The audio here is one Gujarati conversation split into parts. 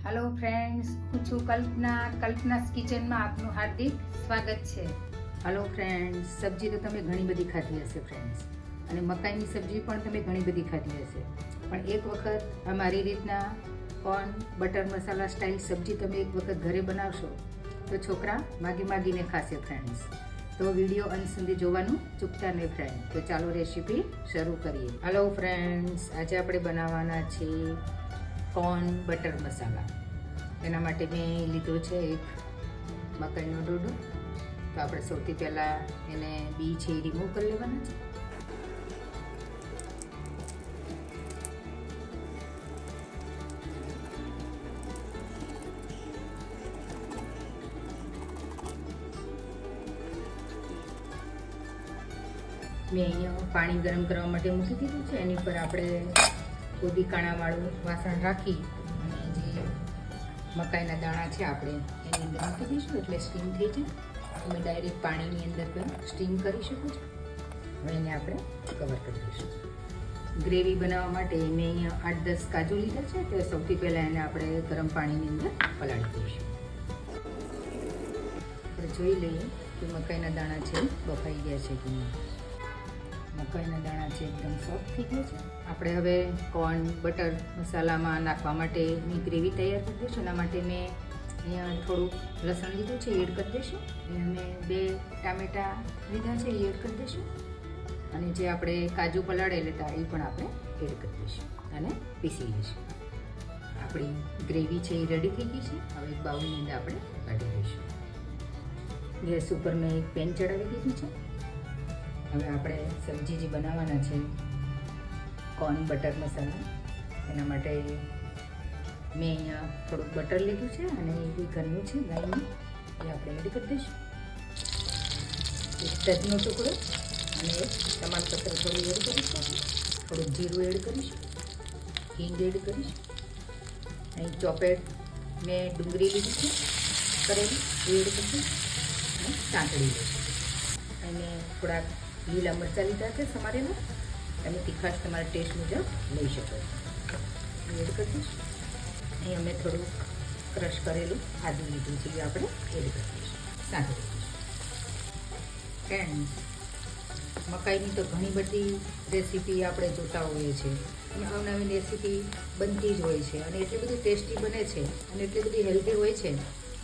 હેલો ફ્રેન્ડ્સ, હું છું કલ્પનાસ કિચનમાં આપનું હાર્દિક સ્વાગત છે. હેલો ફ્રેન્ડ્સ, સબ્જી તો તમે ઘણી બધી ખાધી હશે ફ્રેન્ડ્સ, અને મકાઈની સબ્જી પણ તમે ઘણી બધી ખાધી હશે. પણ એક વખત આ મારી રીતના કોર્ન બટર મસાલા સ્ટાઇલ સબ્જી તમે એક વખત ઘરે બનાવશો તો છોકરા માગીને ખાશે ફ્રેન્ડ્સ. તો વિડીયો અંત સુધી જોવાનું ચૂકતા નહીં ફ્રેન્ડ. તો ચાલો રેસીપી શરૂ કરીએ. હેલો ફ્રેન્ડ્સ, આજે આપણે બનાવવાના છીએ કોર્ન બટર મસાલા. એના માટે મેં લીધો છે એક મકાઈનો ડોડો. તો આપણે સૌથી પહેલાં એને બી છે એ રિમૂવ કરી લેવાના છે. મેં અહીંયા પાણી ગરમ કરવા માટે મૂકી દીધું છે. એની પર આપણે કોદી કાણાવાળું વાસણ રાખી અને જે મકાઈના દાણા છે આપણે એની અંદર મૂકી દઈશું એટલે સ્ટીમ થઈ જાય. તમે ડાયરેક્ટ પાણીની અંદર પણ સ્ટીમ કરી શકો છો. હવે એને આપણે કવર કરી દઈશું. ગ્રેવી બનાવવા માટે મેં અહીંયા 8-10 કાજુ લીધા છે. તો સૌથી પહેલાં એને આપણે ગરમ પાણીની અંદર પલાળી દઈશું. આપણે જોઈ લઈએ કે મકાઈના દાણા છે બફાઈ ગયા છે કે નહીં. મકાઈના દાણા છે એકદમ સોફ્ટ થઈ ગયા છે. આપણે હવે કોર્ન બટર મસાલામાં નાખવા માટેની ગ્રેવી તૈયાર કરી દઈશું. એના માટે મેં અહીંયા થોડુંક લસણ લીધું છે, એડ કરી દઈશું. અહીંયા મેં 2 ટામેટાં લીધા છે, એ એડ કરી દઈશું. અને જે આપણે કાજુ પલાળેલા હતા એ પણ આપણે એડ કરી દઈશું અને પીસી લઈશું. આપણી ગ્રેવી છે એ રેડી થઈ ગઈ છે. હવે એક બાઉલની અંદર આપણે કાઢી દઈશું. ગેસ ઉપર મેં એક પેન ચડાવી દીધું છે. હવે આપણે સબ્જી જે બનાવવાના છે કોર્ન બટર મસાલા, એના માટે મેં અહીંયા થોડુંક બટર લીધું છે અને એ બી ઘરનું છે ગાયનું, એ આપણે એડ કરી દઈશું. એક તજનો ટુકડો અને એક તમાલપત્ર થોડું એડ કરીશું. થોડુંક જીરું એડ કરીશું, હિંગ એડ કરીશું. અહીં ચોપેડ મેં ડુંગળી લીધી છે કરેલી, એ એડ કરીશું અને સાંતળી લઈશું. અને થોડાક લીલા મરચાં લીધા છે સમારેલા, તમે તીખાશ તમારા ટેસ્ટ મુજબ લઈ શકો છો. એડ કરી દઈશું. અહીં અમે થોડું ક્રશ કરેલું આદું લીધું છે, એ આપણે એડ કરી દઈશું, સાંતળી દઈશું. ફ્રેન્ડ્સ, મકાઈની તો ઘણી બધી રેસીપી આપણે જોતા હોઈએ છીએ અને અવનવી રેસીપી બનતી જ હોય છે અને એટલી બધી ટેસ્ટી બને છે અને એટલી બધી હેલ્ધી હોય છે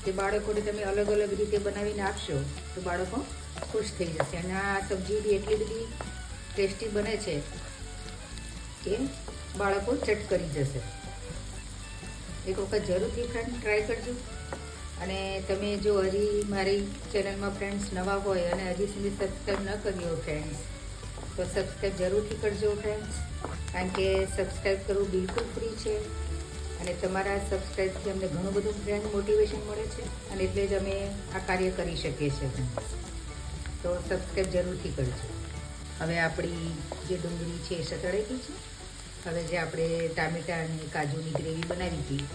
કે બાળકોને તમે અલગ અલગ રીતે બનાવીને આપશો તો બાળકો ખુશ થઈ જશે. અને આ સબ્જી બી એટલી બધી ટેસ્ટી બને છે કે બાળકો ચટ કરી જશે. એક વખત જરૂરથી ફ્રેન્ડ ટ્રાય કરજો. અને તમે જો હજી મારી ચેનલમાં ફ્રેન્ડ્સ નવા હોય અને હજી સુધી સબસ્ક્રાઈબ ન કર્યો ફ્રેન્ડ્સ, તો સબસ્ક્રાઈબ જરૂરથી કરજો ફ્રેન્ડ્સ, કારણ કે સબસ્ક્રાઈબ કરવું બિલકુલ ફ્રી છે. અને તમારા સબસ્ક્રાઈબથી અમને ઘણું બધું ફ્રેન્ડ મોટિવેશન મળે છે અને એટલે જ અમે આ કાર્ય કરી શકીએ છીએ. તો સબસ્ક્રાઈબ જરૂરથી કરજો. હવે આપણી જે ડુંગળી છે એ સતળાઈ ગઈ છે. હવે જે આપણે ટામેટાં અને કાજુની ગ્રેવી બનાવી હતી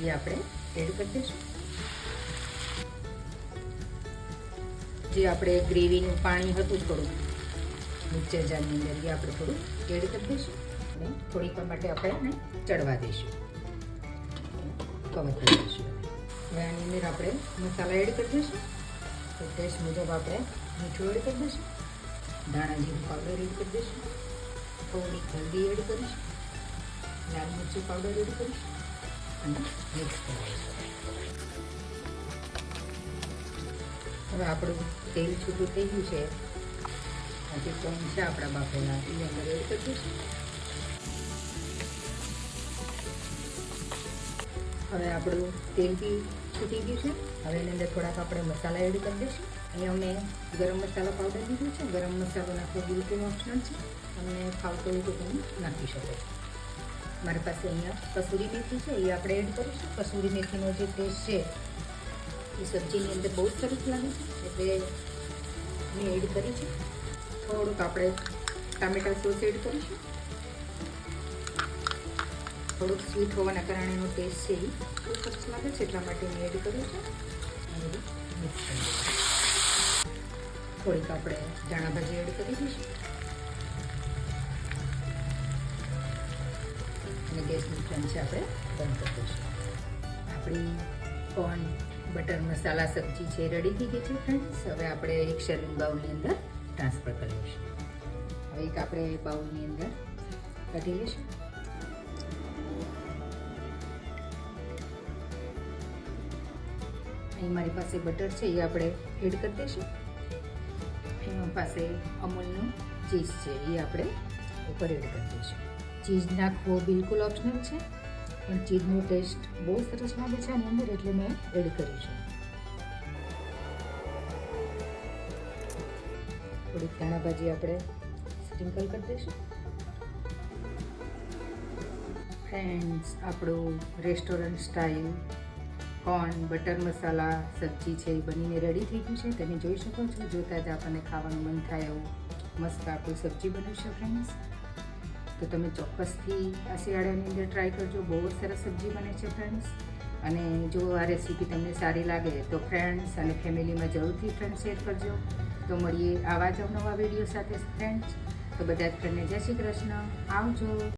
એ આપણે એડ કરી દઈશું. જે આપણે ગ્રેવીનું પાણી હતું થોડું મિક્સર જારની અંદર, એ આપણે થોડું એડ કરી દઈશું અને થોડીક વાર માટે આપણે એને ચડવા દઈશું, કવર કરી દઈશું. હવે આની અંદર આપણે મસાલા એડ કરી દઈશું. તો ટેસ્ટ મુજબ આપણે મીઠું એડ કરી દઈશું, ધાણા જીરું પાવડર એડ કરી દઈશું, થોડીક હલ્દી એડ કરીશું, લાલ મરચું પાવડર એડ કરીશું અને મિક્સ કરી દઈશું. હવે આપણું તેલ છૂટું થઈ ગયું છે. આજે કોણ છે આપણા બાફેલા, એ અંદર એડ કરી દઈશું. હવે આપણું તેલ બી છૂટી ગયું છે. હવે એની અંદર થોડાક આપણે મસાલા એડ કરી દઈશું. અહીંયા મેં ગરમ મસાલા પાવડર લીધું છે. ગરમ મસાલો નાખવો બિલકુલ ઓપ્શનલ છે, તમને ફાવતો હોય તો તમે નાખી શકો છો. મારી પાસે અહીંયા કસૂરી મેથી છે, એ આપણે એડ કરીશું. કસૂરી મેથીનો જે ટેસ્ટ છે એ સબ્જીની અંદર બહુ જ સરસ લાગે છે, એટલે મેં એડ કરી છે. થોડુંક આપણે ટામેટા સોસ એડ કરીશું. થોડુંક સ્વીટ હોવાના કારણે એનો ટેસ્ટ છે એ બહુ સરસ લાગે છે, એટલા માટે મેં એડ કર્યું છે. અને મિક્સ કરી દઈશું. થોડીક આપણે ધાણા ભાજી એડ કરી દઈશું અને ગેસની ફ્લેમ છે આપણે બંધ કરી દઈશું. આપણી કોર્ન બટર મસાલા સબ્જી છે રેડી થઈ ગઈ છે ફ્રેન્ડ્સ. હવે આપણે એક સર્વિંગ બાઉલની અંદર ટ્રાન્સફર કરી લઈશું. હવે એક આપણે બાઉલની અંદર કાઢી લઈશું. અહીં મારી પાસે બટર છે એ આપણે એડ કરી દઈશું. અહીં પાસે અમૂલનું ચીઝ છે એ આપણે ઉપર એડ કરી દઈશું. ચીઝ નાખવો બિલકુલ ઓપ્શનલ છે, પણ ચીઝનો ટેસ્ટ બહુ સરસ લાગે છે આની અંદર, એટલે મેં એડ કર્યું છે. થોડીક ધાણા ભાજી આપણે સ્પ્રિંકલ કરી દઈશું. ફ્રેન્ડ્સ, આપણું રેસ્ટોરન્ટ સ્ટાઇલ કોર્ન બટર મસાલા સબ્જી છે એ બનીને રેડી થઈ ગયું છે. તમે જોઈ શકો છો, જોતાં જ આપણને ખાવાનું મન થાય એવું મસ્ત આપણું સબ્જી બન્યું છે ફ્રેન્ડ્સ. તો તમે ચોક્કસથી આ શિયાળાની અંદર ટ્રાય કરજો. બહુ જ સરસ સબ્જી બને છે ફ્રેન્ડ્સ. અને જો આ રેસીપી તમને સારી લાગે તો ફ્રેન્ડ્સ અને ફેમિલીમાં જરૂરથી ફ્રેન્ડ્સ શેર કરજો. તો મળીએ આવા જ નવા વિડીયો સાથે ફ્રેન્ડ્સ. તો બધા જ ફ્રેન્ડને જય શ્રી કૃષ્ણ. આવજો.